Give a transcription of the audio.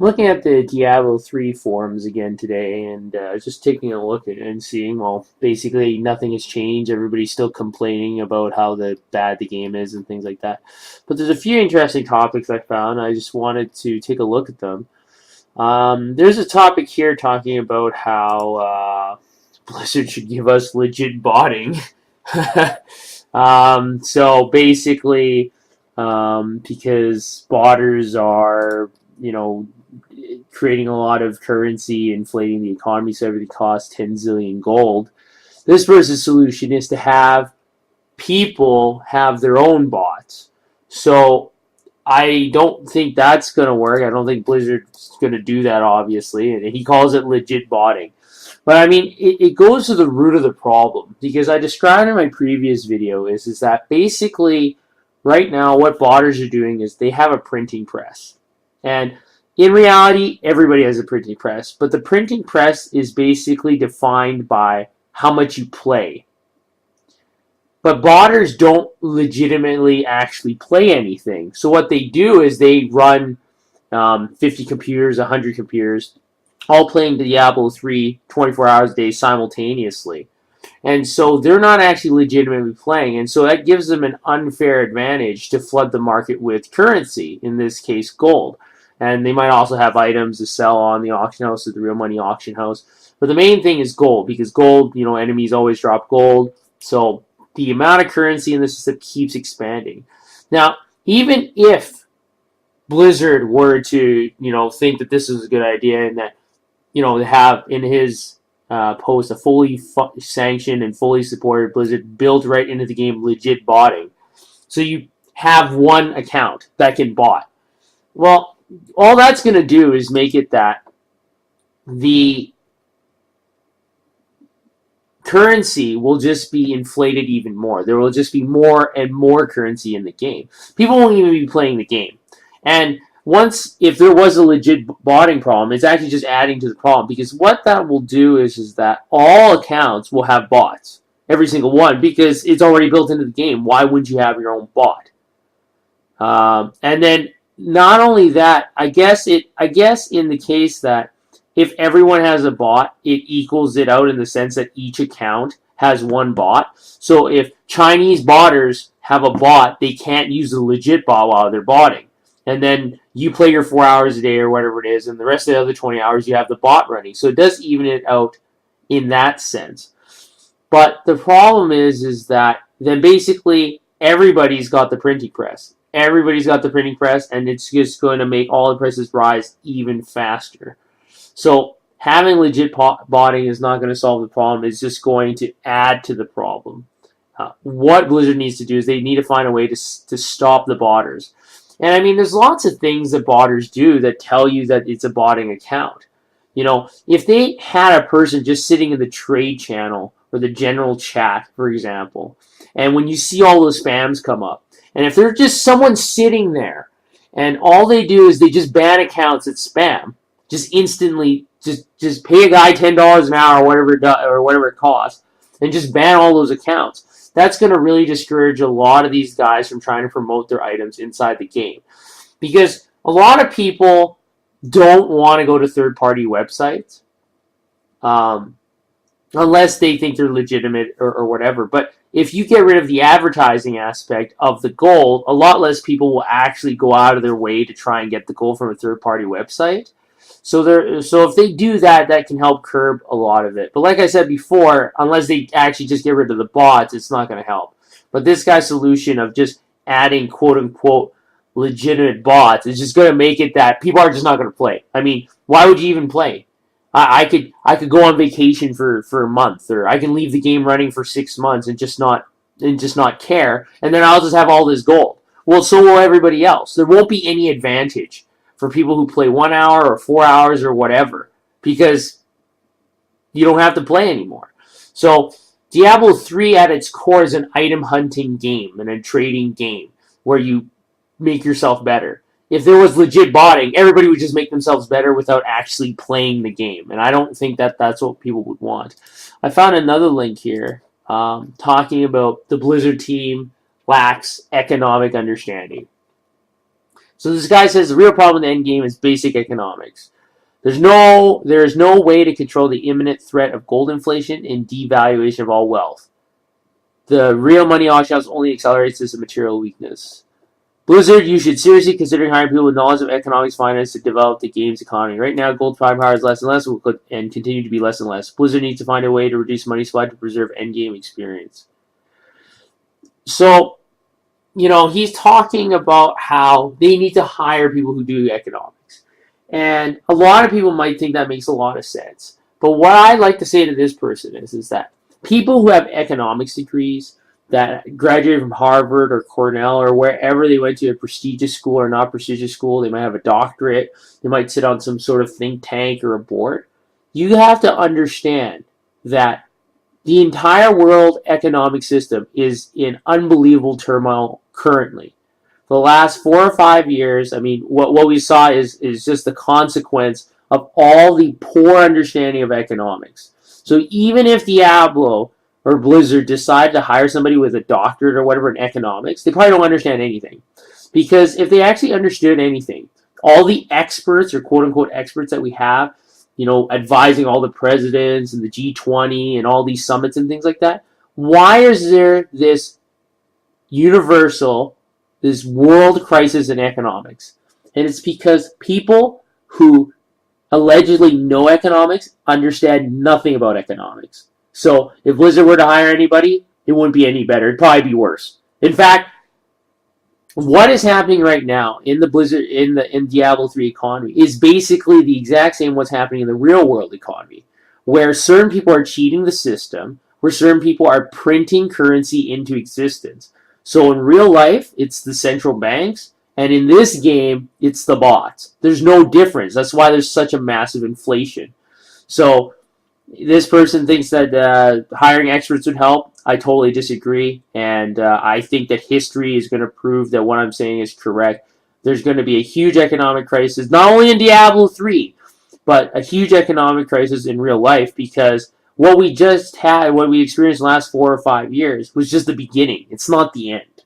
looking at the Diablo 3 forums again today, and just taking a look at it and seeing, well, basically nothing has changed. Everybody's still complaining about how bad the game is and things like that. But there's a few interesting topics I found. I just wanted to take a look at them. There's a topic here talking about how Blizzard should give us legit botting. So basically, because botters are, creating a lot of currency, inflating the economy, so everything costs 10 zillion gold. This person's solution is to have people have their own bots. So I don't think that's going to work. I don't think Blizzard's going to do that, obviously. And he calls it legit botting. But I mean, it goes to the root of the problem, because I described in my previous video is that basically right now what botters are doing is they have a printing press. And in reality, everybody has a printing press, but the printing press is basically defined by how much you play. But botters don't legitimately actually play anything. So what they do is they run 50 computers, 100 computers, all playing Diablo 3 24 hours a day simultaneously. And so they're not actually legitimately playing. And so that gives them an unfair advantage to flood the market with currency, in this case, gold. And they might also have items to sell on the auction house or the real money auction house. But the main thing is gold, because gold, enemies always drop gold. So the amount of currency in the system keeps expanding. Now, even if Blizzard were to, think that this is a good idea and that, to have in his post a fully sanctioned and fully supported Blizzard built right into the game legit botting. So you have one account that can bot. Well, all that's going to do is make it that the currency will just be inflated even more. There will just be more and more currency in the game. People won't even be playing the game. And if there was a legit botting problem, it's actually just adding to the problem, because what that will do is that all accounts will have bots. Every single one, because it's already built into the game. Why wouldn't you have your own bot? And then not only that, I guess in the case that if everyone has a bot, it equals it out in the sense that each account has one bot. So if Chinese botters have a bot, they can't use the legit bot while they're botting. And then you play your 4 hours a day or whatever it is, and the rest of the other 20 hours you have the bot running. So it does even it out in that sense. But the problem is that then basically everybody's got the printing press. Everybody's got the printing press, and it's just going to make all the prices rise even faster. So having legit botting is not going to solve the problem. It's just going to add to the problem. What Blizzard needs to do is they need to find a way to stop the botters. And I mean, there's lots of things that botters do that tell you that it's a botting account. If they had a person just sitting in the trade channel or the general chat, for example, and when you see all those spams come up, and if they're just someone sitting there, and all they do is they just ban accounts that spam, just instantly, just pay a guy $10 an hour or whatever it costs, and just ban all those accounts. That's going to really discourage a lot of these guys from trying to promote their items inside the game, because a lot of people don't want to go to third-party websites unless they think they're legitimate or whatever. But if you get rid of the advertising aspect of the gold, a lot less people will actually go out of their way to try and get the gold from a third-party website. So if they do that, that can help curb a lot of it. But like I said before, unless they actually just get rid of the bots, it's not going to help. But this guy's solution of just adding quote-unquote legitimate bots is just going to make it that people are just not going to play. I mean, why would you even play? I could go on vacation for a month, or I can leave the game running for 6 months and just not care, and then I'll just have all this gold. Well, so will everybody else. There won't be any advantage for people who play 1 hour or 4 hours or whatever, because you don't have to play anymore. So Diablo 3 at its core is an item hunting game and a trading game where you make yourself better. If there was legit botting, everybody would just make themselves better without actually playing the game. And I don't think that that's what people would want. I found another link here talking about the Blizzard team lacks economic understanding. So this guy says the real problem in the end game is basic economics. There is no way to control the imminent threat of gold inflation and devaluation of all wealth. The real money auction house only accelerates this material weakness. Blizzard, you should seriously consider hiring people with knowledge of economics finance to develop the game's economy. Right now, gold power is less and less and continue to be less and less. Blizzard needs to find a way to reduce money supply to preserve endgame experience. So, he's talking about how they need to hire people who do economics. And a lot of people might think that makes a lot of sense. But what I'd like to say to this person is that people who have economics degrees that graduated from Harvard or Cornell or wherever they went to, a prestigious school or not prestigious school, they might have a doctorate, they might sit on some sort of think tank or a board. You have to understand that the entire world economic system is in unbelievable turmoil currently. For the last 4 or 5 years, I mean, what we saw is just the consequence of all the poor understanding of economics. So even if Diablo or Blizzard decide to hire somebody with a doctorate or whatever in economics, they probably don't understand anything. Because if they actually understood anything, all the experts or quote-unquote experts that we have, advising all the presidents and the G20 and all these summits and things like that, why is there this world crisis in economics? And it's because people who allegedly know economics understand nothing about economics. So if Blizzard were to hire anybody, it wouldn't be any better. It'd probably be worse. In fact, what is happening right now in the Blizzard in Diablo 3 economy is basically the exact same what's happening in the real world economy, where certain people are cheating the system, where certain people are printing currency into existence. So in real life, it's the central banks, and in this game, it's the bots. There's no difference. That's why there's such a massive inflation. So this person thinks that hiring experts would help. I totally disagree, and I think that history is going to prove that what I'm saying is correct. There's going to be a huge economic crisis, not only in Diablo 3, but a huge economic crisis in real life, because what we experienced in the last 4 or 5 years was just the beginning. It's not the end.